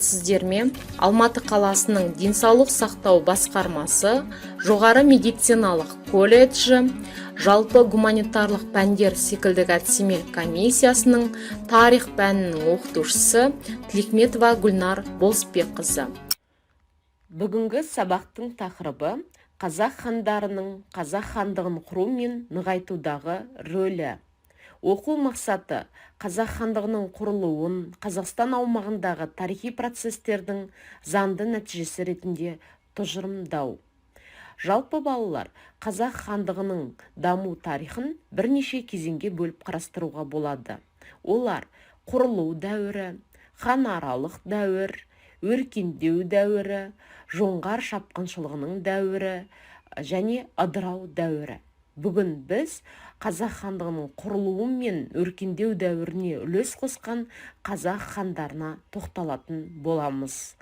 сіздермен Алматы қаласының денсаулық сақтау басқармасы, жоғары медициналық колледжі, жалпы гуманитарлық пәндер секілді әдістемелік комиссиясының тарих пәнінің оқытушысы Тілекметова Гүлнар Болысбекқызы. Бүгінгі сабақтың тақырыбы қазақ хандарының қазақ хандығын құру мен нығайтудағы рөлі. Оқу мақсаты қазақ хандығының құрылуын Қазақстан аумағындағы тарихи процестердің заңды нәтижесі ретінде тұжырымдау. Жалпы балалар, қазақ хандығының даму тарихын бірнеше кезеңге бөліп қарастыруға болады. Олар құрылу дәуірі, ханаралық дәуір, өркендеу дәуірі, жоңғар шапқыншылығының дәуірі және ыдырау дәуірі. Бүгін біз қазақ хандығының құрылуы мен өркендеу дәуіріне үлес қосқан қазақ хандарына тоқталатын боламыз.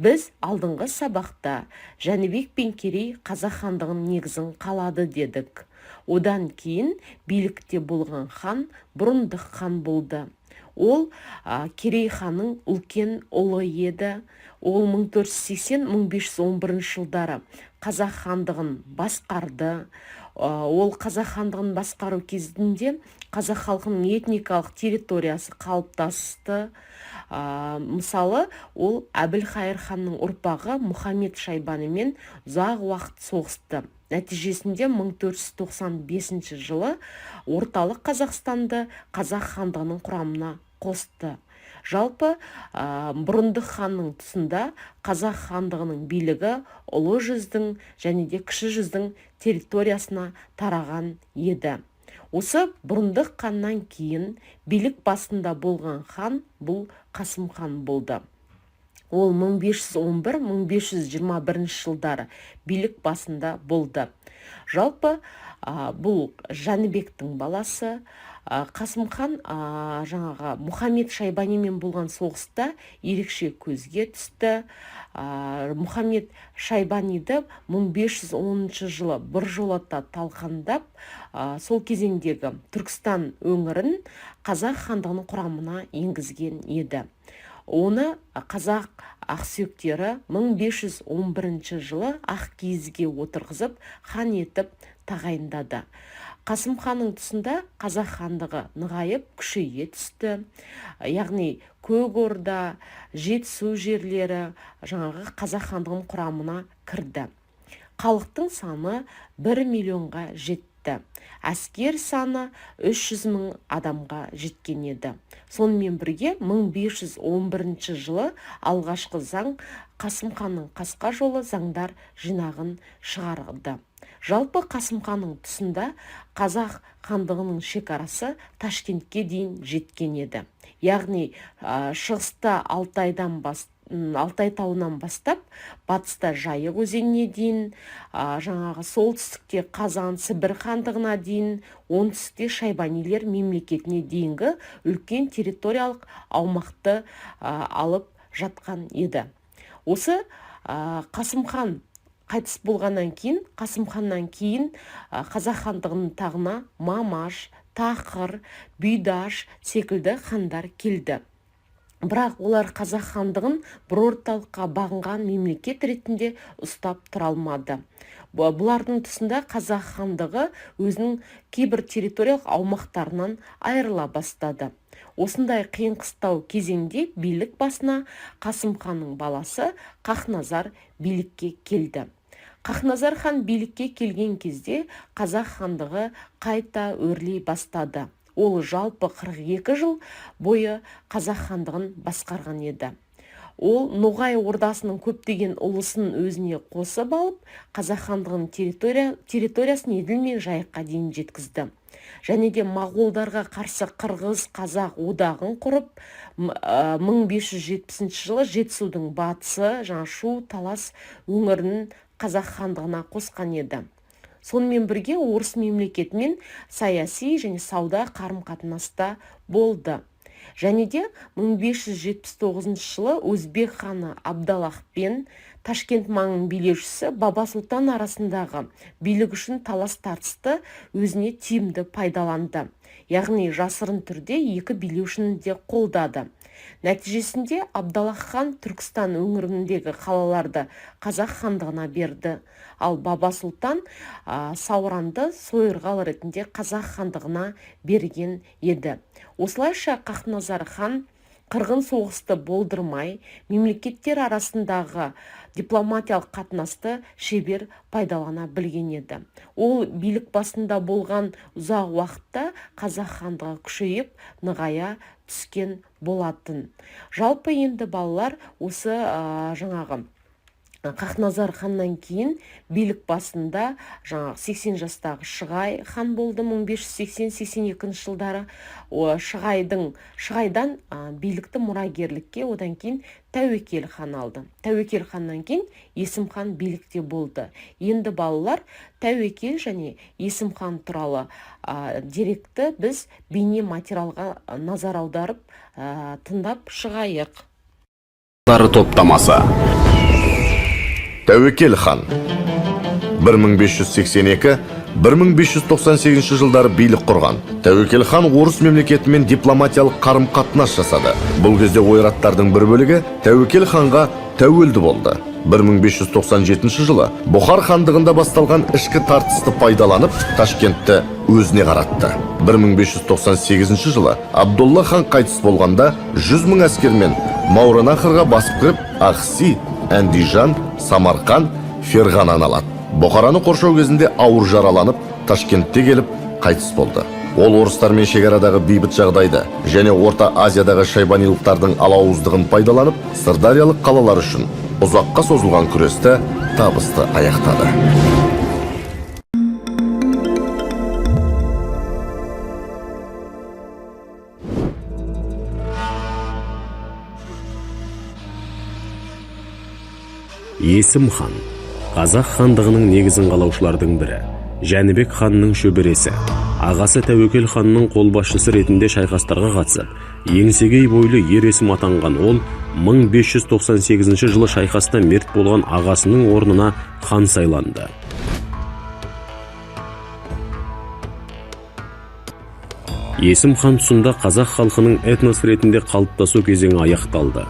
Біз алдыңғы сабақта Жәнібек пен Керей қазақ хандығының негізін қалады дедік. Одан кейін билікте болған хан Бұрындық хан болды. Ол Керей ханның үлкен ұлы еді. Ол 1480-1511 жылдары қазақ хандығын басқарды. Ол қазақ хандығын басқару кезінде қазақ халқының этникалық территориясы қалыптасты. Мысалы, ол Әбілхайыр ханның ұрпағы Мұхаммед Шайбанимен ұзақ уақыт соғысты. Нәтижесінде 1495 жылы орталық Қазақстанды қазақ хандығының құрамына қосты. Жалпы Бұрындық ханның тұсында қазақ хандығының билігі ұлы жүздің және де кіші жүздің территориясына тараған еді. Осы Бұрындық ханнан кейін билік басында болған хан бұл Қасым хан болды. Ол 1511-1521 жылдары билік басында болды. Жалпы бұл Жәнібектің баласы. Қасым хан жаңағы Мұхаммед Шайбанимен болған соғыста ерекше көзге түсті. Мұхаммед Шайбаниді 1510 жылы біржолата талқандап, сол кезеңдегі Түркістан өңірін қазақ хандығының құрамына енгізген еді. Оны қазақ ақсүйектері 1511 жылы Ақкиізге отырғызып, хан етіп тағайындады. Қасым ханның тұсында қазақ хандығы нығайып, күшейе түсті. Яғни Көк Орда, Жетісу жерлері жаңағы қазақ хандығының құрамына кірді. Халықтың саны 1 миллионға жетті. Әскер саны 300 мың адамға жеткен еді. Сонымен бірге 1511 жылы алғашқы заң Қасым ханның қасқа жолы заңдар жинағын шығарды. Жалпы Қасым ханның тұсында қазақ хандығының шекарасы Ташкентке дейін жеткен еді. Яғни шығыста Алтай тауынан бастап, батыста Жайық өзеніне дейін, жаңағы солтүстікте Қазан, Сібір хандығына дейін, оңтүстікте Шайбанилер мемлекетіне дейінгі үлкен территориялық аумақты алып жатқан еді. Осы Қасым хан қайтыс болғаннан кейін, Қасым ханнан кейін қазақ хандығының тағына Мамаш, Тақыр, Бұйдаш секілді хандар келді. Бірақ олар қазақ хандығын бір орталыққа бағынған мемлекет ретінде ұстап тұра алмады. Бұлардың тұсында қазақ хандығы өзінің кейбір территориялық аумақтарынан айырыла бастады. Осындай қиын-қыстау кезеңде билік басына Қасым ханның баласы Қахназар билікке келді. Қахназар хан билікке келген кезде қазақ хандығы қайта өрлей бастады. Ол жалпы 42 жыл бойы қазақ хандығын басқарған еді. Ол Ноғай ордасының көптеген ұлысын өзіне қосып алып, қазақ хандығының территориясын Еділ мен Жайыққа дейін жеткізді. Және де моғолдарға қарсы қырғыз-қазақ одағын құрып, 1570 жылы Жетісудың батысы, Шу, Талас өңірінің қазақ хандығына қосқан еді. Сонымен бірге орыс мемлекетімен саяси және сауда қарым-қатынаста болды. Және де 1579 жылы Өзбек ханы Абдаллах пен Ташкент маңының билеушісі Баба Сұлтан арасындағы билік үшін талас тартысты өзіне тиімді пайдаланды. Яғни жасырын түрде екі билеушіні де қолдады. Нәтижесінде Абдаллах хан Түркістан өңіріндегі қалаларды қазақ хандығына берді. Ал Баба Сұлтан Сауранды сойырғал ретінде қазақ хандығына берген еді. Осылайша Хақназар хан қырғын соғысты болдырмай, мемлекеттер арасындағы дипломатиялық қатынасты шебер пайдалана білген еді. Ол билік басында болған ұзақ уақытта қазақ хандығы күшейіп, нығая түскен болатын. Жалпы енді балалар осы жаңағы Хақназар ханнан кейін билік басында 80 жастағы Шығай хан болды 1580-82 жылдары. Шығайдан билікті мұрагерлікке одан кейін Тәуекел хан алды. Тәуекел ханнан кейін Есім хан билікте болды. Енді балалар Тәуекел және Есім хан туралы деректі біз бейне материалға назар аударып тыңдап шығайық. Топтамасы. Тәуекел хан 1582-1598 жылдары билік құрған. Тәуекел хан орыс мемлекетімен дипломатиялық қарым-қатынас жасады. Бұл кезде ойраттардың бір бөлігі Тәуекел ханға тәуелді болды. 1597 жылы Бұхар хандығында басталған ішкі тартысты пайдаланып, Ташкентті өзіне қаратты. 1598 жылы Абдолла хан қайтыс болғанда 100 000 әскермен Мауранахрға басып кіріп, Ақси, Әндижан, Самарқан, Ферғананы алады. Бұхараны қоршау кезінде ауыр жараланып, Ташкентте келіп қайтыс болды. Ол орыстармен шекарадағы бейбіт жағдайды және Орта Азиядағы шайбанилықтардың алауыздығын пайдаланып, сырдариялық қалалар үшін ұзаққа созылған күресті табысты аяқтады. Есім хан қазақ хандығының негізін қалаушылардың бірі. Жәнібек ханның шөбересі, ағасы Тәуекел ханның қолбасшысы ретінде шайқастарға қатысып, еңсегей бойлы ер есім атанған ол 1598 жылы шайқаста мерт болған ағасының орнына хан сайланды. Есім хан тұсында қазақ халқының этнос ретінде қалыптасу кезеңі аяқталды.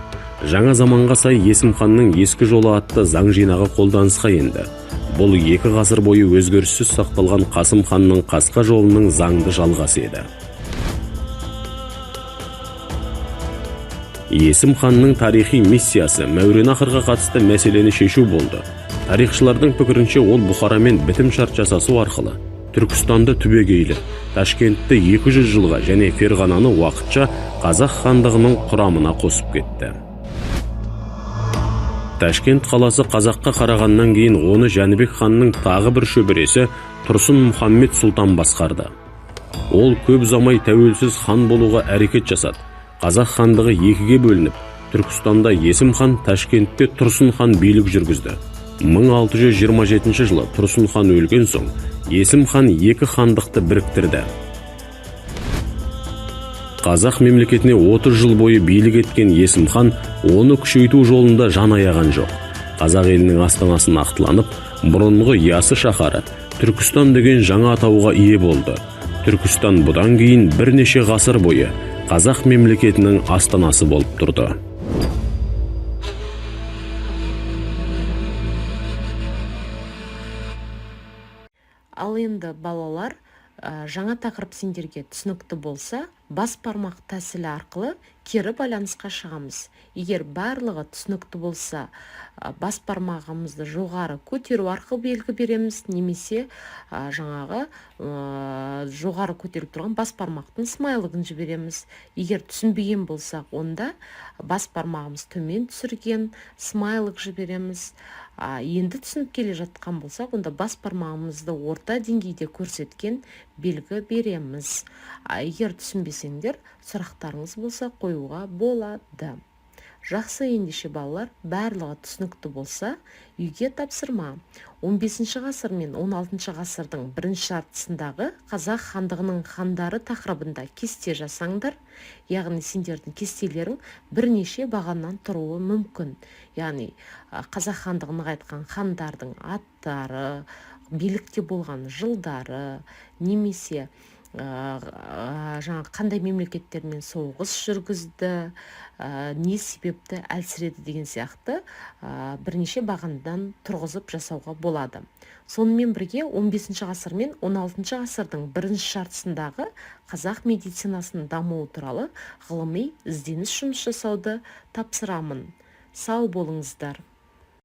Жаңа заманға сай Есім ханның ескі жолы атты заң жинағы қолданысқа енді. Бұл 2 ғасыр бойы өзгеріссіз сақталған Қасым ханның қасқа жолының заңды жалғасы еді. Есім ханның тарихи миссиясы Мәуереннахрға қатысты мәселені шешу болды. Тарихшылардың пікірінше ол Бұхарамен бітім шарт жасасу арқылы Түркістанды түбегейлі, Ташкентті 200 жылға және Ферғананы уақытша қазақ хандығының құрамына қосып кетті. Ташкент қаласы қазаққа қарағаннан кейін оны Жәнібек ханның тағы бір шөбересі Тұрсын Мұхаммед Сұлтан басқарды. Ол көп ұзамай тәуелсіз хан болуға әрекет жасады. Қазақ хандығы 2-ге бөлініп, Түркістанда Есім хан, Ташкентте Тұрсын хан билік жүргізді. 1627 жылы Тұрсын хан өлген соң, Есім хан 2 хандықты біріктірді. Қазақ мемлекетіне 30 жыл бойы билік еткен Есім хан оны күшейту жолында жан аяған жоқ. Қазақ елінің астанасын ақтыланып, бұрынғы Ясы шаһары Түркістан деген жаңа атауға ие болды. Түркістан бұдан кейін бірнеше ғасыр бойы қазақ мемлекетінің астанасы болып тұрды. Ал енді балалар, жаңа тақырып сендерге түсінікті болса, бас бармақ тәсілі арқылы кері байланысқа шығамыз. Егер барлығы түсінікті болса, бас бармағымызды жоғары көтеру арқылы белгі береміз, немесе жаңағы жоғары көтеріп тұрған бас бармақтың смайлығын жібереміз. Егер түсінбеген болсақ, онда бас бармағымыз төмен түсірген смайлық жібереміз. Енді түсініп келе жатқан болсақ, онда бас бармағымызды орта деңгейде көрсеткен белгі береміз. Егер түсінбесеңдер, сұрақтарыңыз болса қоюға болады. Жақсы, ендеше балалар, барлығы түсінікті болса, үйге тапсырма. 15 ғасыр мен 16 ғасырдың бірінші жартысындағы қазақ хандығының хандары тақырыбында кесте жасаңдар. Яғни сендердің кестелерің бірнеше бағаннан тұруы мүмкін. Яғни қазақ хандығын нығайтқан хандардың аттары, билікте болған жылдары, немесе жаңа қандай мемлекеттермен соғыс жүргізді, не себепті әлсіреді деген сияқты бірнеше бағандан тұрғызып жасауға болады. Сонымен бірге 15 ғасыр мен 16 ғасырдың бірінші жартысындағы қазақ медицинасының дамуы туралы ғылыми ізденіс жұмыс жасауды тапсырамын. Сау болыңыздар.